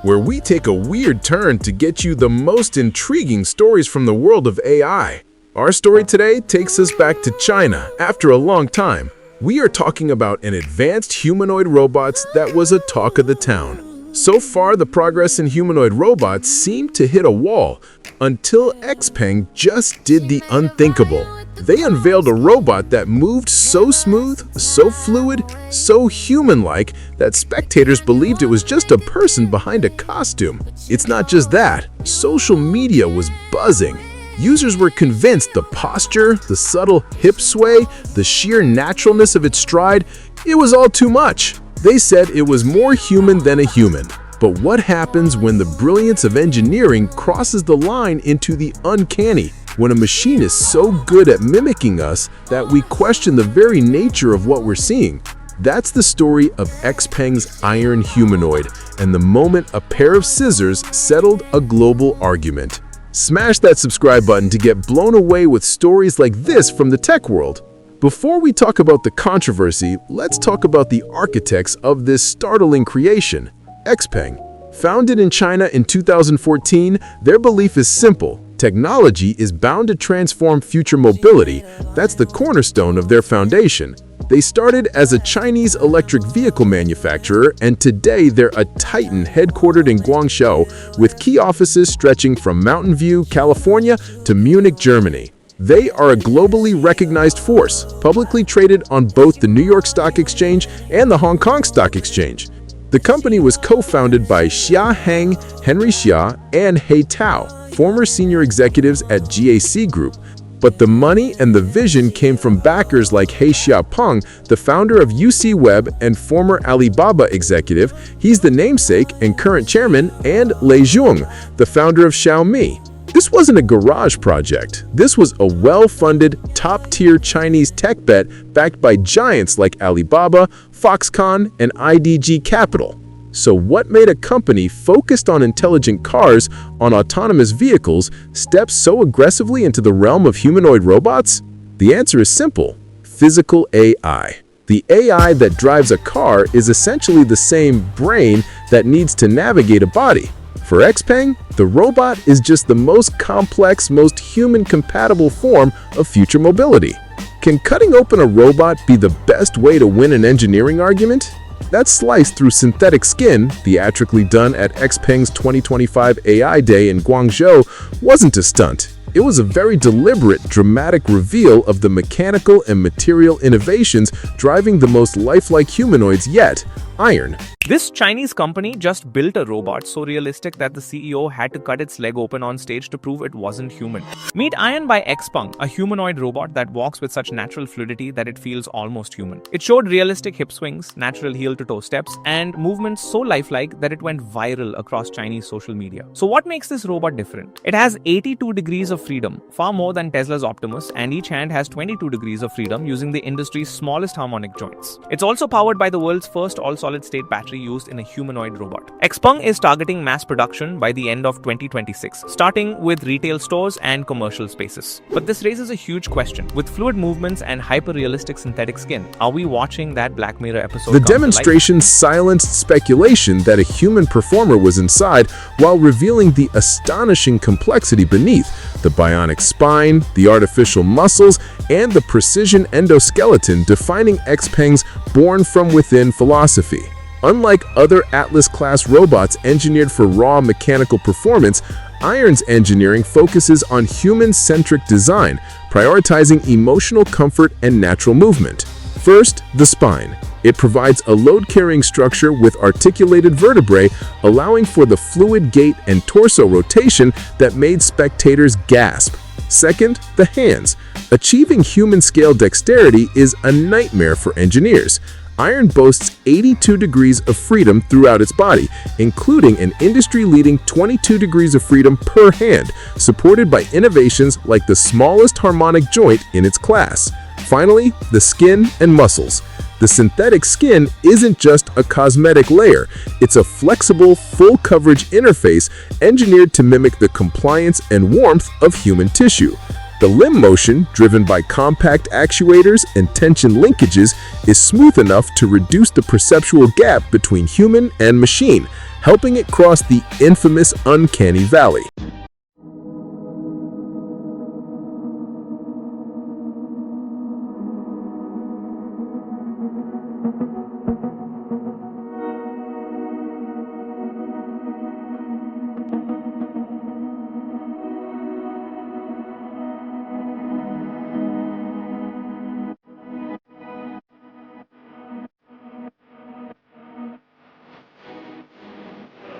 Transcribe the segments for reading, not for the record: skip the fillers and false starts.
where we take a weird turn to get you the most intriguing stories from the world of AI. Our story today takes us back to China after a long time. We are talking about an advanced humanoid robots that was a talk of the town. So far, the progress in humanoid robots seemed to hit a wall until XPeng just did the unthinkable. They unveiled a robot that moved so smooth, so fluid, so human-like that spectators believed it was just a person behind a costume. It's not just that. Social media was buzzing. Users were convinced the posture, the subtle hip sway, the sheer naturalness of its stride, it was all too much. They said it was more human than a human. But what happens when the brilliance of engineering crosses the line into the uncanny? When a machine is so good at mimicking us that we question the very nature of what we're seeing. That's the story of XPeng's Iron Humanoid, and the moment a pair of scissors settled a global argument. Smash that subscribe button to get blown away with stories like this from the tech world. Before we talk about the controversy, let's talk about the architects of this startling creation, XPeng. Founded in China in 2014, their belief is simple. Technology is bound to transform future mobility. That's the cornerstone of their foundation. They started as a Chinese electric vehicle manufacturer, and today they're a titan headquartered in Guangzhou, with key offices stretching from Mountain View, California to Munich, Germany. They are a globally recognized force, publicly traded on both the New York Stock Exchange and the Hong Kong Stock Exchange. The company was co-founded by Xia Heng, Henry Xia, and He Tao, former senior executives at GAC Group. But the money and the vision came from backers like He Xiaopeng, the founder of UC Web and former Alibaba executive. He's the namesake and current chairman, and Lei Zhong, the founder of Xiaomi. This wasn't a garage project. This was a well-funded, top-tier Chinese tech bet backed by giants like Alibaba, Foxconn, and IDG Capital. So what made a company focused on intelligent cars, on autonomous vehicles, step so aggressively into the realm of humanoid robots? The answer is simple: physical AI. The AI that drives a car is essentially the same brain that needs to navigate a body. For XPeng, the robot is just the most complex, most human-compatible form of future mobility. Can cutting open a robot be the best way to win an engineering argument? That slice through synthetic skin, theatrically done at XPeng's 2025 AI Day in Guangzhou, wasn't a stunt. It was a very deliberate, dramatic reveal of the mechanical and material innovations driving the most lifelike humanoids yet, Iron. This Chinese company just built a robot so realistic that the CEO had to cut its leg open on stage to prove it wasn't human. Meet Iron by XPeng, a humanoid robot that walks with such natural fluidity that it feels almost human. It showed realistic hip swings, natural heel-to-toe steps, and movements so lifelike that it went viral across Chinese social media. So what makes this robot different? It has 82 degrees of freedom, far more than Tesla's Optimus, and each hand has 22 degrees of freedom using the industry's smallest harmonic joints. It's also powered by the world's first all-solid-state battery used in a humanoid robot. XPeng is targeting mass production by the end of 2026, starting with retail stores and commercial spaces. But this raises a huge question. With fluid movements and hyper-realistic synthetic skin, are we watching that Black Mirror episode? The demonstration silenced speculation that a human performer was inside while revealing the astonishing complexity beneath: the bionic spine, the artificial muscles, and the precision endoskeleton defining XPeng's born-from-within philosophy. Unlike other Atlas-class robots engineered for raw mechanical performance, Iron's engineering focuses on human-centric design, prioritizing emotional comfort and natural movement. First, the spine. It provides a load-carrying structure with articulated vertebrae, allowing for the fluid gait and torso rotation that made spectators gasp. Second, the hands. Achieving human-scale dexterity is a nightmare for engineers. Iron boasts 82 degrees of freedom throughout its body, including an industry-leading 22 degrees of freedom per hand, supported by innovations like the smallest harmonic joint in its class. Finally, the skin and muscles. The synthetic skin isn't just a cosmetic layer, it's a flexible, full-coverage interface engineered to mimic the compliance and warmth of human tissue. The limb motion, driven by compact actuators and tension linkages, is smooth enough to reduce the perceptual gap between human and machine, helping it cross the infamous Uncanny Valley.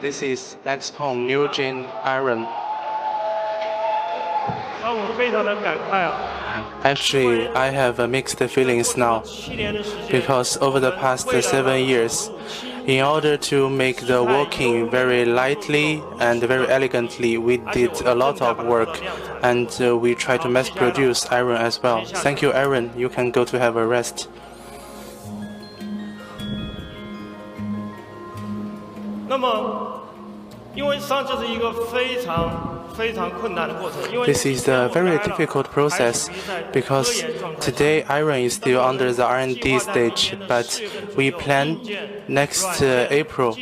This is XPeng New Gen Iron. Actually, I have mixed feelings now because over the past 7 years, in order to make the working very lightly and very elegantly, we did a lot of work and we try to mass produce iron as well. Thank you, Aaron. You can go to have a rest. This is a very difficult process because today iron is still under the R&D stage, but we plan next April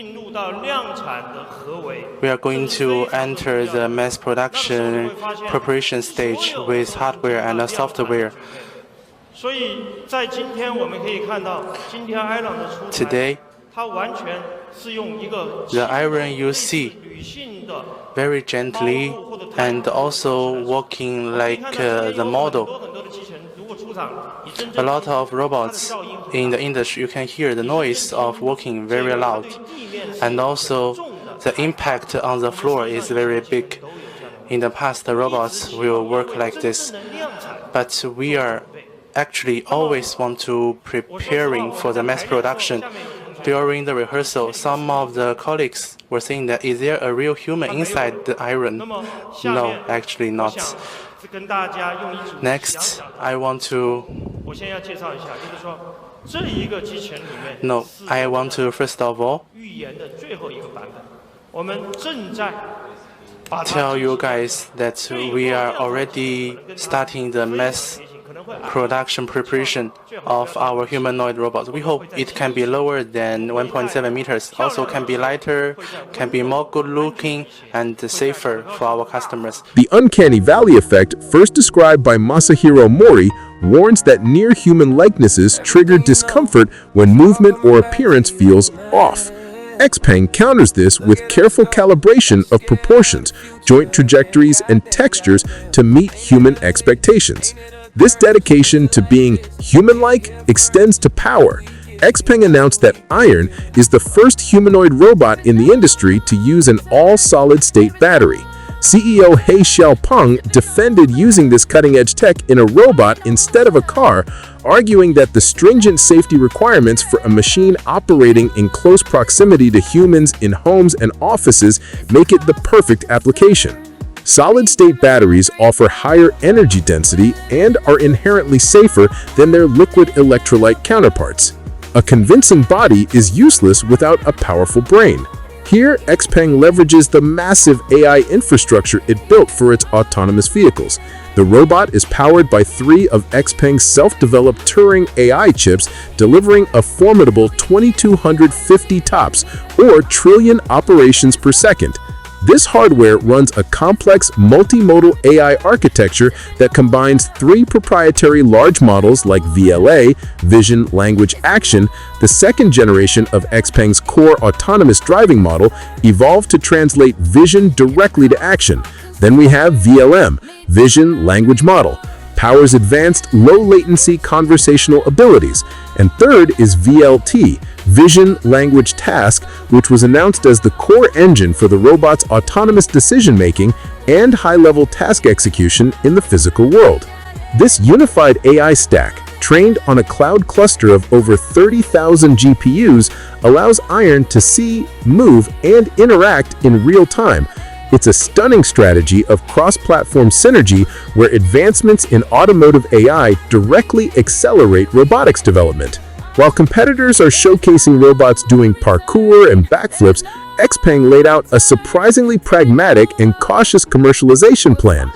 we are going to enter the mass production preparation stage with hardware and software. Today, the iron you see very gently and also walking like the model. A lot of robots in the industry, you can hear the noise of walking very loud. And also the impact on the floor is very big. In the past, the robots will work like this. But we are actually always want to preparing for the mass production. During the rehearsal, some of the colleagues were saying that, is there a real human inside the iron? No, actually not. Next, I want to first of all tell you guys that we are already starting the mass production preparation of our humanoid robots. We hope it can be lower than 1.7 meters, also can be lighter, can be more good-looking and safer for our customers. The Uncanny Valley effect, first described by Masahiro Mori, warns that near-human likenesses trigger discomfort when movement or appearance feels off. XPeng counters this with careful calibration of proportions, joint trajectories, and textures to meet human expectations. This dedication to being human-like extends to power. XPeng announced that Iron is the first humanoid robot in the industry to use an all-solid-state battery. CEO He Xiaopeng defended using this cutting-edge tech in a robot instead of a car, arguing that the stringent safety requirements for a machine operating in close proximity to humans in homes and offices make it the perfect application. Solid-state batteries offer higher energy density and are inherently safer than their liquid electrolyte counterparts. A convincing body is useless without a powerful brain. Here, XPeng leverages the massive AI infrastructure it built for its autonomous vehicles. The robot is powered by 3 of XPeng's self-developed Turing AI chips, delivering a formidable 2,250 TOPS, or trillion operations per second. This hardware runs a complex multimodal AI architecture that combines 3 proprietary large models like VLA, Vision Language Action. The second generation of XPeng's core autonomous driving model evolved to translate vision directly to action. Then we have VLM, Vision Language Model, powers advanced low-latency conversational abilities. And third is VLT, Vision Language Task, which was announced as the core engine for the robot's autonomous decision-making and high-level task execution in the physical world. This unified AI stack, trained on a cloud cluster of over 30,000 GPUs, allows Iron to see, move, and interact in real time. It's a stunning strategy of cross-platform synergy where advancements in automotive AI directly accelerate robotics development. While competitors are showcasing robots doing parkour and backflips, XPeng laid out a surprisingly pragmatic and cautious commercialization plan.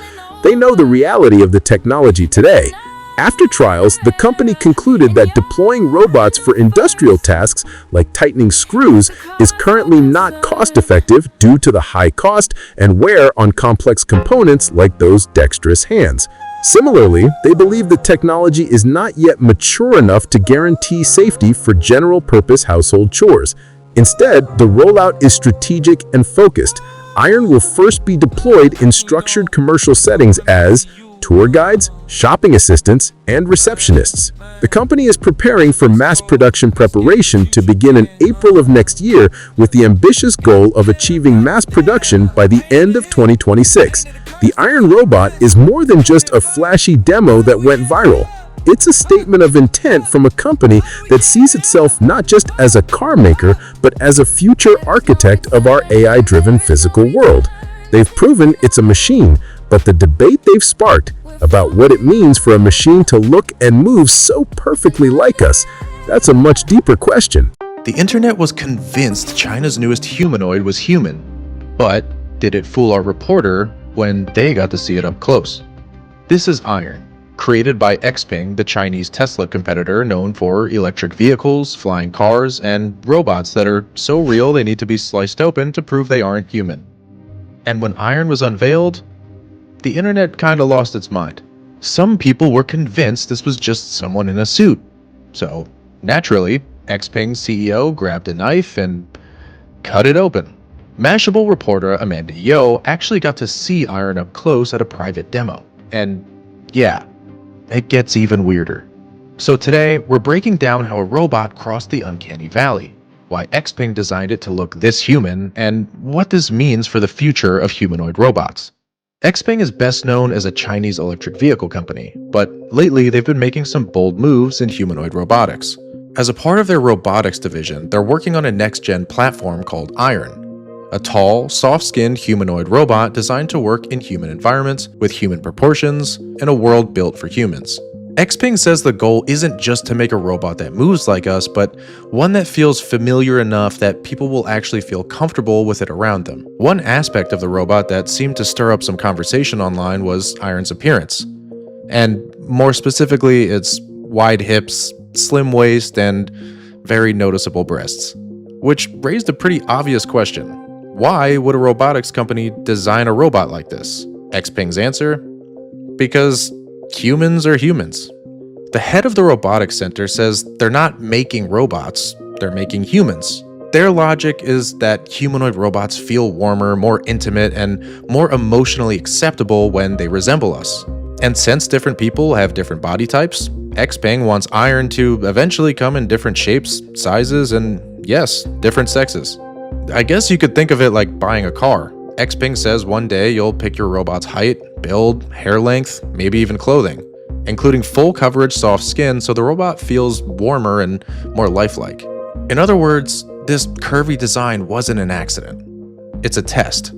They know the reality of the technology today. After trials, the company concluded that deploying robots for industrial tasks like tightening screws is currently not cost-effective due to the high cost and wear on complex components like those dexterous hands. Similarly, they believe the technology is not yet mature enough to guarantee safety for general-purpose household chores. Instead, the rollout is strategic and focused. Iron will first be deployed in structured commercial settings as tour guides, shopping assistants, and receptionists. The company is preparing for mass production preparation to begin in April of next year with the ambitious goal of achieving mass production by the end of 2026. The Iron Robot is more than just a flashy demo that went viral. It's a statement of intent from a company that sees itself not just as a car maker, but as a future architect of our AI-driven physical world. They've proven it's a machine, but the debate they've sparked about what it means for a machine to look and move so perfectly like us, that's a much deeper question. The internet was convinced China's newest humanoid was human. But did it fool our reporter when they got to see it up close? This is Iron, created by XPeng, the Chinese Tesla competitor known for electric vehicles, flying cars, and robots that are so real they need to be sliced open to prove they aren't human. And when Iron was unveiled, the internet kinda lost its mind. Some people were convinced this was just someone in a suit. So, naturally, XPeng's CEO grabbed a knife and cut it open. Mashable reporter Amanda Yeoh actually got to see Iron up close at a private demo. And yeah, it gets even weirder. So today, we're breaking down how a robot crossed the Uncanny Valley, why XPeng designed it to look this human, and what this means for the future of humanoid robots. XPeng is best known as a Chinese electric vehicle company, but lately they've been making some bold moves in humanoid robotics. As a part of their robotics division, they're working on a next-gen platform called Iron, a tall, soft-skinned humanoid robot designed to work in human environments with human proportions and a world built for humans. XPeng says the goal isn't just to make a robot that moves like us, but one that feels familiar enough that people will actually feel comfortable with it around them. One aspect of the robot that seemed to stir up some conversation online was Iron's appearance. And more specifically, its wide hips, slim waist, and very noticeable breasts. Which raised a pretty obvious question. Why would a robotics company design a robot like this? XPeng's answer? Because humans are humans. The head of the robotics center says they're not making robots, they're making humans. Their logic is that humanoid robots feel warmer, more intimate, and more emotionally acceptable when they resemble us. And since different people have different body types, XPeng wants Iron to eventually come in different shapes, sizes, and yes, different sexes. I guess you could think of it like buying a car. XPeng says one day you'll pick your robot's height, build, hair length, maybe even clothing, including full coverage soft skin so the robot feels warmer and more lifelike. In other words, this curvy design wasn't an accident. It's a test.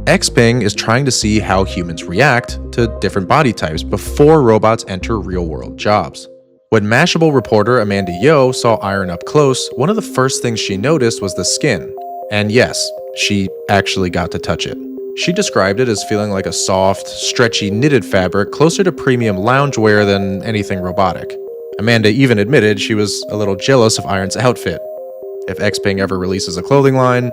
XPeng is trying to see how humans react to different body types before robots enter real-world jobs. When Mashable reporter Amanda Yeoh saw Iron up close, one of the first things she noticed was the skin. And yes, she actually got to touch it. She described it as feeling like a soft, stretchy knitted fabric closer to premium loungewear than anything robotic. Amanda even admitted she was a little jealous of Iron's outfit. If XPeng ever releases a clothing line,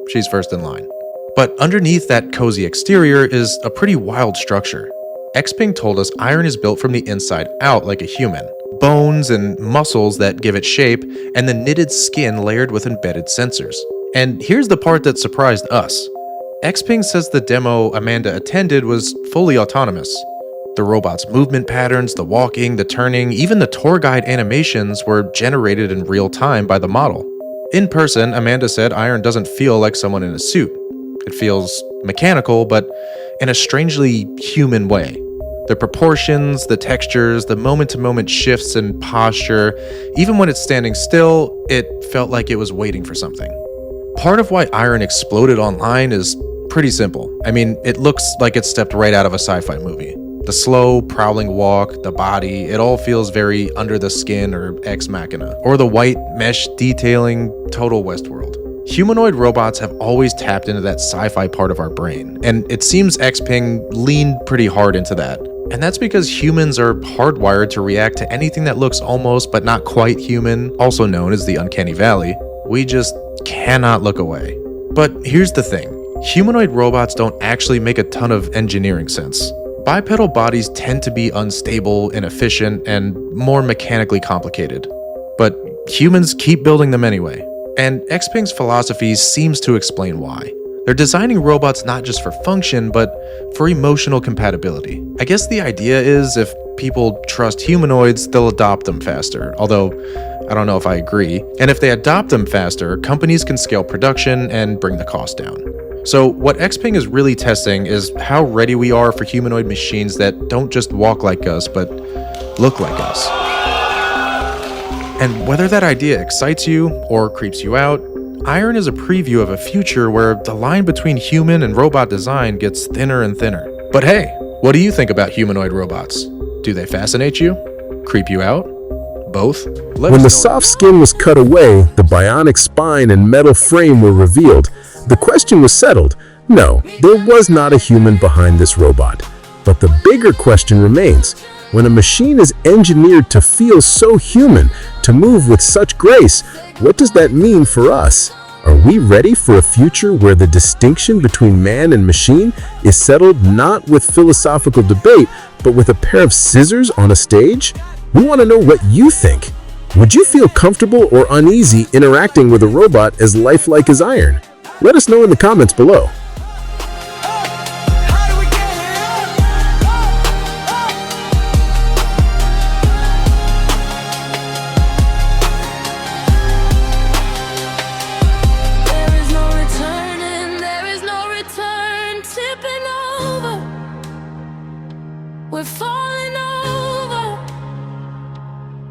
she's first in line. But underneath that cozy exterior is a pretty wild structure. XPeng told us Iron is built from the inside out like a human. Bones and muscles that give it shape, and the knitted skin layered with embedded sensors. And here's the part that surprised us. XPeng says the demo Amanda attended was fully autonomous. The robot's movement patterns, the walking, the turning, even the tour guide animations were generated in real time by the model. In person, Amanda said Iron doesn't feel like someone in a suit. It feels mechanical, but in a strangely human way. The proportions, the textures, the moment-to-moment shifts in posture, even when it's standing still, it felt like it was waiting for something. Part of why Iron exploded online is pretty simple. I mean, it looks like it stepped right out of a sci-fi movie. The slow, prowling walk, the body, it all feels very under the skin or ex machina. Or the white mesh detailing, total Westworld. Humanoid robots have always tapped into that sci-fi part of our brain, and it seems XPeng leaned pretty hard into that. And that's because humans are hardwired to react to anything that looks almost but not quite human, also known as the Uncanny Valley. We just cannot look away. But here's the thing. Humanoid robots don't actually make a ton of engineering sense. Bipedal bodies tend to be unstable, inefficient, and more mechanically complicated. But humans keep building them anyway. And XPeng's philosophy seems to explain why. They're designing robots not just for function, but for emotional compatibility. I guess the idea is if people trust humanoids, they'll adopt them faster, although I don't know if I agree. And if they adopt them faster, companies can scale production and bring the cost down. So what XPeng is really testing is how ready we are for humanoid machines that don't just walk like us, but look like us. And whether that idea excites you or creeps you out, Iron is a preview of a future where the line between human and robot design gets thinner and thinner. But hey, what do you think about humanoid robots? Do they fascinate you? Creep you out? Both? When the soft skin was cut away, the bionic spine and metal frame were revealed, the question was settled. No, there was not a human behind this robot. But the bigger question remains. When a machine is engineered to feel so human, to move with such grace, what does that mean for us? Are we ready for a future where the distinction between man and machine is settled not with philosophical debate, but with a pair of scissors on a stage? We want to know what you think. Would you feel comfortable or uneasy interacting with a robot as lifelike as Iron? Let us know in the comments below. We're falling over.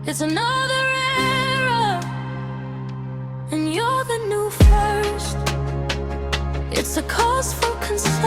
It's another era, and you're the new first. It's a cause for concern.